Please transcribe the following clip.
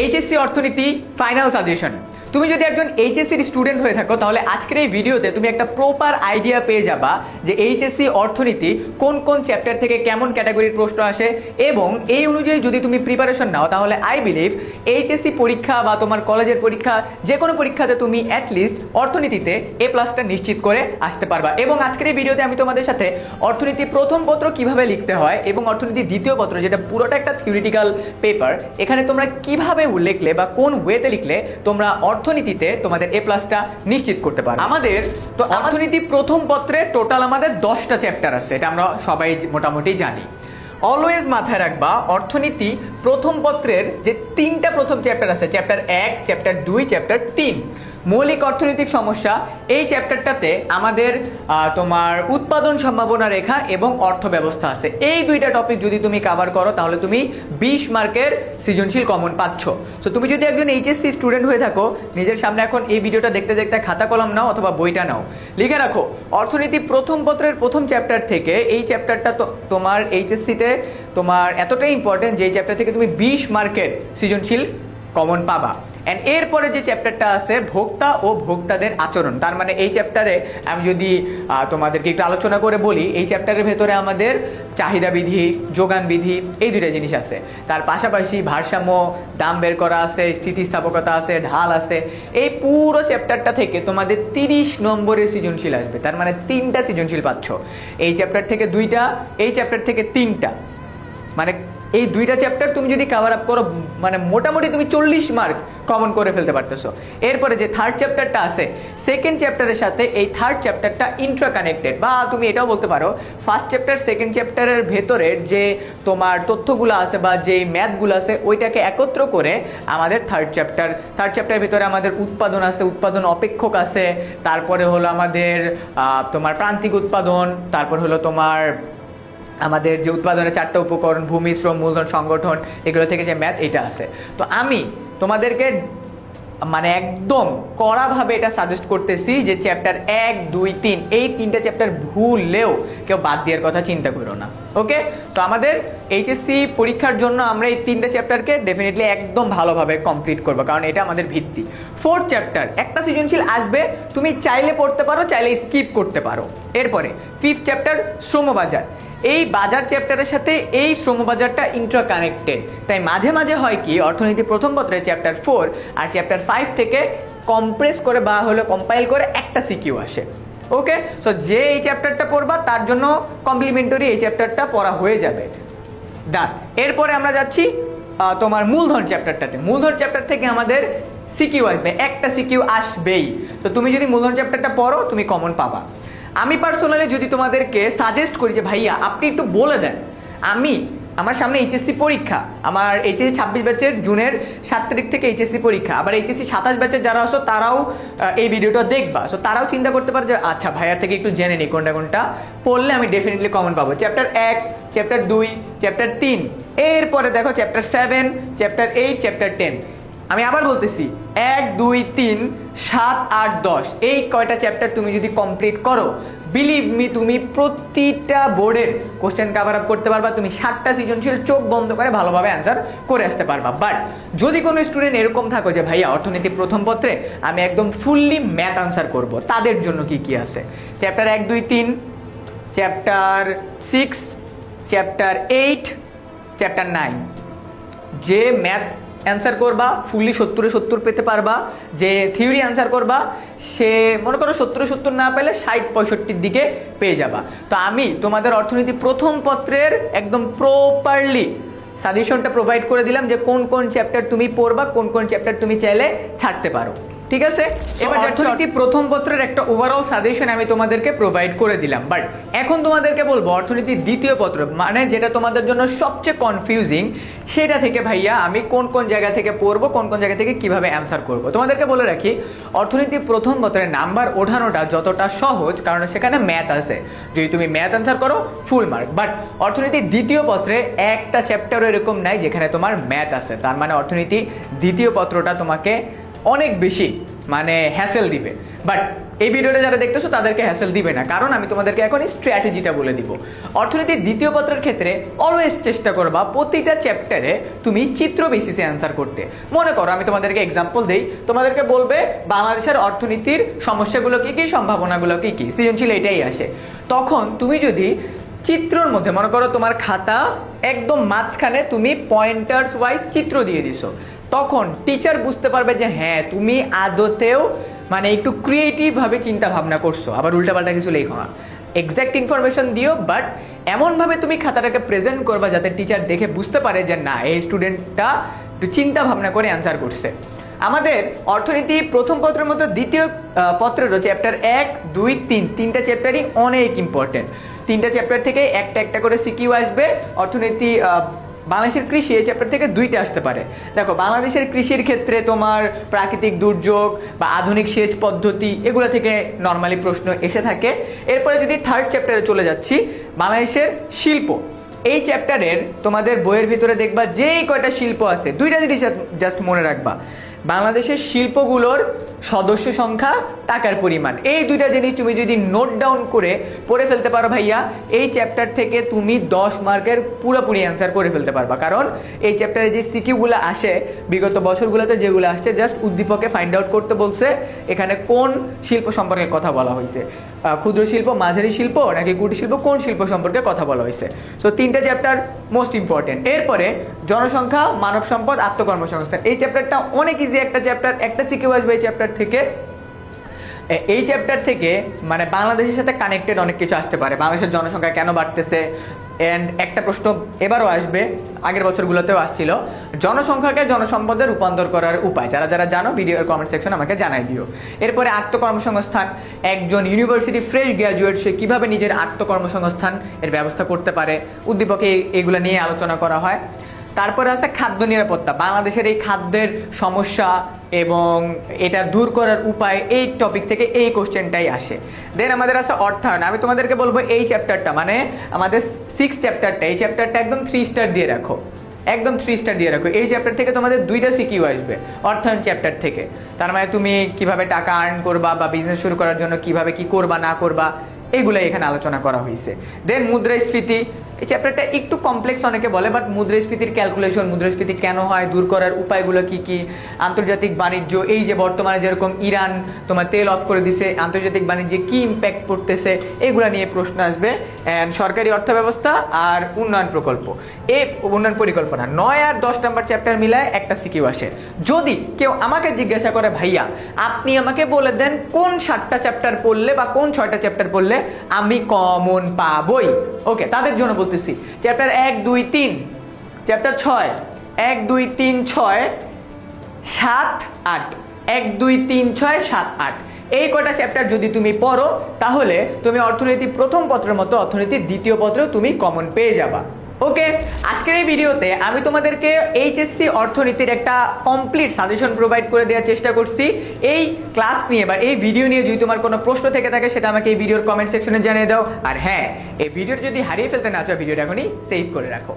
HSC অর্থনীতি final suggestion. তুমি যদি একজন এইচএসসির স্টুডেন্ট হয়ে থাকো তাহলে আজকের এই ভিডিওতে তুমি একটা প্রপার আইডিয়া পেয়ে যাবা যে এইচএসসি অর্থনীতি কোন কোন চ্যাপ্টার থেকে কেমন ক্যাটাগরির প্রশ্ন আসে, এবং এই অনুযায়ী যদি তুমি প্রিপারেশন নাও তাহলে আই বিলিভ এইচএসসি পরীক্ষা বা তোমার কলেজের পরীক্ষা যে কোনো পরীক্ষাতে তুমি অ্যাটলিস্ট অর্থনীতিতে A+টা নিশ্চিত করে আসতে পারবা। এবং আজকের এই ভিডিওতে আমি তোমাদের সাথে অর্থনীতি প্রথম পত্র কিভাবে লিখতে হয় এবং অর্থনীতি দ্বিতীয় পত্র, যেটা পুরোটা একটা থিওরিটিক্যাল পেপার, এখানে তোমরা কিভাবে লিখলে বা কোন ওয়েতে লিখলে তোমরা অর্থনীতিতে তোমাদের A+টা নিশ্চিত করতে পারো। আমাদের তো অর্থনীতি প্রথম পত্রে টোটাল আমাদের 10টা চ্যাপ্টার আছে, এটা আমরা সবাই মোটামুটি জানি। অলওয়েজ মাথায় রাখবা অর্থনীতি প্রথম পত্রের যে 3টা প্রথম চ্যাপ্টার আছে, চ্যাপ্টার 1, চ্যাপ্টার 2, চ্যাপ্টার 3, মৌলিক অর্থনৈতিক সমস্যা, এই চ্যাপ্টারটাতে আমাদের তোমার উৎপাদন সম্ভাবনা রেখা এবং অর্থ ব্যবস্থা আছে। এই দুইটা টপিক যদি তুমি কভার করো তাহলে তুমি 20 মার্কের সৃজনশীল কমন পাচ্ছ। তো তুমি যদি একজন এইচএসসি স্টুডেন্ট হয়ে থাকো, নিজের সামনে এখন এই ভিডিওটা দেখতে দেখতে খাতা কলম নাও অথবা বইটা নাও, লিখে রাখো অর্থনীতি প্রথম পত্রের প্রথম চ্যাপ্টার থেকে এই চ্যাপ্টারটা তো তোমার এইচএসসিতে তোমার এতটাই ইম্পর্টেন্ট যে এই চ্যাপ্টার থেকে তুমি 20 মার্কের সৃজনশীল কমন পাবা। অ্যান্ড এরপরে যে চ্যাপ্টারটা আছে ভোক্তা ও ভোক্তাদের আচরণ, তার মানে এই চ্যাপ্টারে আমি যদি তোমাদেরকে একটু আলোচনা করে বলি, এই চ্যাপ্টারের ভেতরে আমাদের চাহিদা বিধি, যোগান বিধি, এই দুইটা জিনিস আছে। তার পাশাপাশি ভারসাম্য, দাম বের করা আছে, স্থিতিস্থাপকতা আছে, ঢাল আছে। এই পুরো চ্যাপ্টারটা থেকে তোমাদের 30 নম্বরের সৃজনশীল আসবে, তার মানে 3টা সৃজনশীল পাচ্ছ। এই চ্যাপ্টার থেকে 2টা, এই চ্যাপ্টার থেকে 3টা, মানে এই 2টা চ্যাপ্টার তুমি যদি কভার আপ করো মানে মোটামুটি তুমি 40 মার্ক কমন করে ফেলতে পারতেছো। এরপরে যে থার্ড চ্যাপ্টারটা আছে, সেকেন্ড চ্যাপ্টারের সাথে এই থার্ড চ্যাপ্টারটা ইন্ট্রা কানেক্টেড, বা তুমি এটাও বলতে পারো ফার্স্ট চ্যাপ্টার সেকেন্ড চ্যাপ্টারের ভেতরের যে তোমার তথ্যগুলো আছে বা যে ম্যাথগুলো আছে ওইটাকে একত্র করে আমাদের থার্ড চ্যাপ্টারের ভেতরে আমাদের উৎপাদন আছে, উৎপাদন অপেক্ষক আছে, তারপরে হলো আমাদের তোমার প্রান্তিক উৎপাদন, তারপর হলো তোমার আমাদের যে উৎপাদনের 4টা উপকরণ, ভূমি, শ্রম, মূলধন, সংগঠন, এগুলো থেকে যে ম্যাথ এটা আছে। তো আমি তোমাদেরকে মানে একদম কড়াভাবে এটা সাজেস্ট করতেছি যে চ্যাপ্টার 1, 2, 3 এই 3টা চ্যাপ্টার ভুললেও কেউ বাদ দেওয়ার কথা চিন্তা করো না। ওকে, তো আমাদের এইচএসসি পরীক্ষার জন্য আমরা এই 3টা চ্যাপ্টারকে ডেফিনেটলি একদম ভালোভাবে কমপ্লিট করবো, কারণ এটা আমাদের ভিত্তি। ফোর্থ চ্যাপ্টার একটা সৃজনশীল আসবে, তুমি চাইলে পড়তে পারো, চাইলে স্কিপ করতে পারো। এরপরে ফিফথ চ্যাপ্টার শ্রমবাজার, এই বাজার চ্যাপ্টারের সাথে এই শ্রমবাজারটা ইন্টার কানেক্টেড, তাই মাঝে মাঝে হয় কি অর্থনীতি প্রথম পত্রে চ্যাপ্টার 4 আর চ্যাপ্টার 5 থেকে কম্প্রেস করে বা হলো কম্পাইল করে একটা সিকিউ আসে। ওকে, সো যে এই চ্যাপ্টারটা পড়বা তার জন্য কমপ্লিমেন্টারি এই চ্যাপ্টারটা পড়া হয়ে যাবে। ডান। এরপরে আমরা যাচ্ছি তোমার মূলধন চ্যাপ্টারটাতে। মূলধন চ্যাপ্টার থেকে আমাদের সিকিউ আসবে, একটা সিকিউ আসবেই। তো তুমি যদি মূলধন চ্যাপ্টারটা পড়ো তুমি কমন পাবা। আমি পার্সোনালি যদি তোমাদেরকে সাজেস্ট করি যে ভাইয়া আপনি একটু বলে দেন, আমার সামনে এইচএসসি পরীক্ষা, আমার এইচএসসি 26 ব্যাচের জুনের 7 তারিখ থেকে এইচএসসি পরীক্ষা, আবার এইচএসসি 27 ব্যাচের যারা আসো তারাও এই ভিডিওটা দেখবা, সো তারাও চিন্তা করতে পারে যে আচ্ছা ভাইয়ার থেকে একটু জেনে নিই কোনটা কোনটা পড়লে আমি ডেফিনেটলি কমন পাবো। চ্যাপ্টার 1, চ্যাপ্টার 2, চ্যাপ্টার 3, এরপরে দেখো চ্যাপ্টার 7, চ্যাপ্টার 8, চ্যাপ্টার 10। আমি আবার বলতেছি 1, 2, 3, 7, 8, 10 এই কয়টা চ্যাপ্টার তুমি যদি কমপ্লিট করো, বিলিভ মি তুমি প্রতিটা বোর্ডের কোশ্চেন কভার আপ করতে পারবা, তুমি 7টা সৃজনশীল চোখ বন্ধ করে ভালোভাবে অ্যান্সার করে আসতে পারবা। বাট যদি কোনো স্টুডেন্ট এরকম থাকো যে ভাইয়া অর্থনীতি প্রথম পত্রে আমি একদম ফুললি ম্যাথ আনসার করব, তাদের জন্য কি কি আছে? চ্যাপ্টার 1, 2, 3, চ্যাপ্টার 6, চ্যাপ্টার 8, চ্যাপ্টার 9, যে ম্যাথ অ্যান্সার করবা ফুললি 70-70 পেতে পারবা, যে থিওরি অ্যান্সার করবা সে মনে করো 70-70 না পেলে 60-65 দিকে পেয়ে যাবা। তো আমি তোমাদের অর্থনীতি প্রথম পত্রের একদম প্রপারলি সাজেশনটা প্রোভাইড করে দিলাম যে কোন কোন চ্যাপ্টার তুমি পড়বা, কোন কোন চ্যাপ্টার তুমি চাইলে ছাড়তে পারো। ঠিক আছে, এবার অর্থনীতি প্রথম পত্রের একটা ওভারঅল সাজেশন আমি তোমাদেরকে প্রোভাইড করে দিলাম। বাট এখন তোমাদেরকে বলবো অর্থনীতির দ্বিতীয় পত্র, মানে যেটা তোমাদের জন্য সবচেয়ে কনফিউজিং, সেটা থেকে ভাইয়া আমি কোন কোন জায়গা থেকে পড়বো, কোন কোন জায়গা থেকে কিভাবে অ্যান্সার করবো। তোমাদেরকে বলে রাখি অর্থনীতি প্রথম পত্রের নাম্বার ওঠানোটা যতটা সহজ, কারণ সেখানে ম্যাথ আছে, যদি তুমি ম্যাথ অ্যান্সার করো ফুল মার্ক। বাট অর্থনীতির দ্বিতীয় পত্রে একটা চ্যাপ্টারও এরকম নাই যেখানে তোমার ম্যাথ আছে, তার মানে অর্থনীতি দ্বিতীয় পত্রটা তোমাকে অনেক বেশি মানে হ্যাসেল দিবে। বাট এই ভিডিওটা যারা দেখতেছো তাদেরকে হ্যাসেল দিবে না, কারণ আমি তোমাদেরকে এখন স্ট্র্যাটেজিটা বলে দিব। অর্থনীতির দ্বিতীয় পত্রের ক্ষেত্রে অলওয়েজ চেষ্টা করবা প্রতিটা চ্যাপ্টারে তুমি চিত্র বেসিসে অ্যান্সার করতে। মনে করো আমি তোমাদেরকে এক্সাম্পল দেই, তোমাদেরকে বলবে বাংলাদেশের অর্থনীতির সমস্যাগুলো কি কি, সম্ভাবনাগুলো কি কি, সৃজনশীল এটাই আসে। তখন তুমি যদি চিত্রর মধ্যে মনে করো তোমার খাতা একদম মাঝখানে তুমি পয়েন্টার্স ওয়াইজ চিত্র দিয়ে দিছো, তখন টিচার বুঝতে পারবে যে হ্যাঁ তুমি আদতেও মানে একটু ক্রিয়েটিভভাবে চিন্তা ভাবনা করছো, আবার উল্টাপাল্টা কিছু লেখো না, এক্স্যাক্ট ইনফরমেশন দিও, বাট এমনভাবে তুমি খাতাটাকে প্রেজেন্ট করবা যাতে টিচার দেখে বুঝতে পারে যে না এই স্টুডেন্টটা একটু চিন্তা ভাবনা করে অ্যান্সার করছে। আমাদের অর্থনীতি প্রথম পত্রের মতো দ্বিতীয় পত্রেরও চ্যাপ্টার 1, 2, 3 তিনটা চ্যাপ্টারই অনেক ইম্পর্টেন্ট। তিনটা চ্যাপ্টার থেকে একটা একটা করে সিকিউ আসবে। অর্থনীতি বাংলাদেশের কৃষি এই চ্যাপ্টার থেকে 2টা আসতে পারে। দেখো বাংলাদেশের কৃষির ক্ষেত্রে তোমার প্রাকৃতিক দুর্যোগ বা আধুনিক সেচ পদ্ধতি এগুলো থেকে নর্মালি প্রশ্ন এসে থাকে। এরপরে যদি থার্ড চ্যাপ্টারে চলে যাচ্ছি, বাংলাদেশের শিল্প, এই চ্যাপ্টারের তোমাদের বইয়ের ভিতরে দেখবা যেই কয়টা শিল্প আছে, 2টা জিনিস জাস্ট মনে রাখবা, বাংলাদেশের শিল্পগুলোর সদস্য সংখ্যা, টাকার পরিমাণ, এই 2টা জিনিস তুমি যদি নোট ডাউন করে পড়ে ফেলতে পারো ভাইয়া, এই চ্যাপ্টার থেকে তুমি 10 মার্কের পুরোপুরি অ্যান্সার করে ফেলতে পারবা। কারণ এই চ্যাপ্টারে যে সিকিউগুলো আসে বিগত বছরগুলোতে যেগুলো আসছে, জাস্ট উদ্দীপকে ফাইন্ড আউট করতে বলছে এখানে কোন শিল্প সম্পর্কে কথা বলা হয়েছে, ক্ষুদ্র শিল্প, মাঝারি শিল্প নাকি কুটির শিল্প, কোন শিল্প সম্পর্কে কথা বলা হয়েছে। সো 3টা চ্যাপ্টার মোস্ট ইম্পর্টেন্ট। এরপরে জনসংখ্যা, মানব সম্পদ, আত্মকর্মসংস্থান, এই চ্যাপ্টারটা অনেক ইজি একটা চ্যাপ্টার, একটা সিকিউ আসবে এই চ্যাপ্টার থেকে। এই চ্যাপ্টার থেকে মানে বাংলাদেশের সাথে কানেক্টেড অনেক কিছু আসতে পারে, বাংলাদেশের জনসংখ্যা কেন বাড়তেছে, অ্যান্ড একটা প্রশ্ন এবারও আসবে, আগের বছরগুলোতেও আসছিল, জনসংখ্যাকে জনসম্পদে রূপান্তর করার উপায়। যারা যারা জানো ভিডিওর কমেন্ট সেকশন আমাকে জানাই দিও। এরপরে আত্মকর্মসংস্থান, একজন ইউনিভার্সিটি ফ্রেশ গ্র্যাজুয়েট সে কীভাবে নিজের আত্মকর্মসংস্থান এর ব্যবস্থা করতে পারে, উদ্দীপকে এগুলো নিয়ে আলোচনা করা হয়। তারপরে আছে খাদ্য নিরাপত্তা, বাংলাদেশের এই খাদ্যের সমস্যা এবং এটা দূর করার উপায়, এই টপিক থেকে এই কোশ্চেনটাই আসে। দেন আমাদের আছে অর্থায়ন, আমি তোমাদেরকে বলবো এই চ্যাপ্টারটা মানে আমাদের 6 চ্যাপ্টারটা, এই চ্যাপ্টারটা একদম 3 স্টার দিয়ে রাখো, একদম 3 স্টার দিয়ে রাখো। এই চ্যাপ্টার থেকে তোমাদের 2টা সিকিউ আসবে অর্থায়ন চ্যাপ্টার থেকে, তার মানে তুমি কিভাবে টাকা আর্ন করবা বা বিজনেস শুরু করার জন্য কিভাবে কি করবা না করবা, এইগুলাই এখানে আলোচনা করা হয়েছে। দেন মুদ্রাস্ফীতি, এই চ্যাপ্টারটা একটু কমপ্লেক্স অনেকে বলে, বাট মুদ্রাস্ফীতির ক্যালকুলেশন, মুদ্রাস্ফীতি কেন হয়, দূর করার উপায়গুলো কি কি, আন্তর্জাতিক বাণিজ্য, এই যে বর্তমানে যেরকম ইরান তোমার তেল অফ করে দিছে, আন্তর্জাতিক বাণিজ্যে কি ইম্প্যাক্ট পড়তেছে, এগুলো নিয়ে প্রশ্ন আসবে। অ্যান্ড সরকারি অর্থব্যবস্থা আর উন্নয়ন প্রকল্প, এই উন্নয়ন পরিকল্পনা, 9 আর 10 নম্বর চ্যাপ্টার মিলায় একটা সিকিউ আসে। যদি কেউ আমাকে জিজ্ঞাসা করে ভাইয়া আপনি আমাকে বলে দেন কোন 7টা চ্যাপ্টার পড়লে বা কোন 6টা চ্যাপ্টার পড়লে আমি কমন পাবই, ওকে তাদের জন্য বলতেছি চ্যাপ্টার 1, 2, 3, চ্যাপ্টার 6, 1, 2, 3, 6, 7, 8, 1, 2, 3, 6, 7, 8, এই কটা চ্যাপ্টার যদি তুমি পড়ো তাহলে তুমি অর্থনীতি প্রথম পত্রের মতো অর্থনীতির দ্বিতীয় পত্রেও তুমি কমন পেয়ে যাবা। ওকে, আজকের এই ভিডিওতে আমি তোমাদেরকে এইচএসসি অর্থনীতির একটা কমপ্লিট সাজেশন প্রোভাইড করে দেওয়ার চেষ্টা করছি। এই ক্লাস নিয়ে বা এই ভিডিও নিয়ে যদি তোমার কোনো প্রশ্ন থেকে থাকে সেটা আমাকে এই ভিডিওর কমেন্ট সেকশনে জানিয়ে দাও। আর হ্যাঁ, এই ভিডিওটা যদি হারিয়ে ফেলতে না চাও ভিডিওটা এখনই সেভ করে রাখো।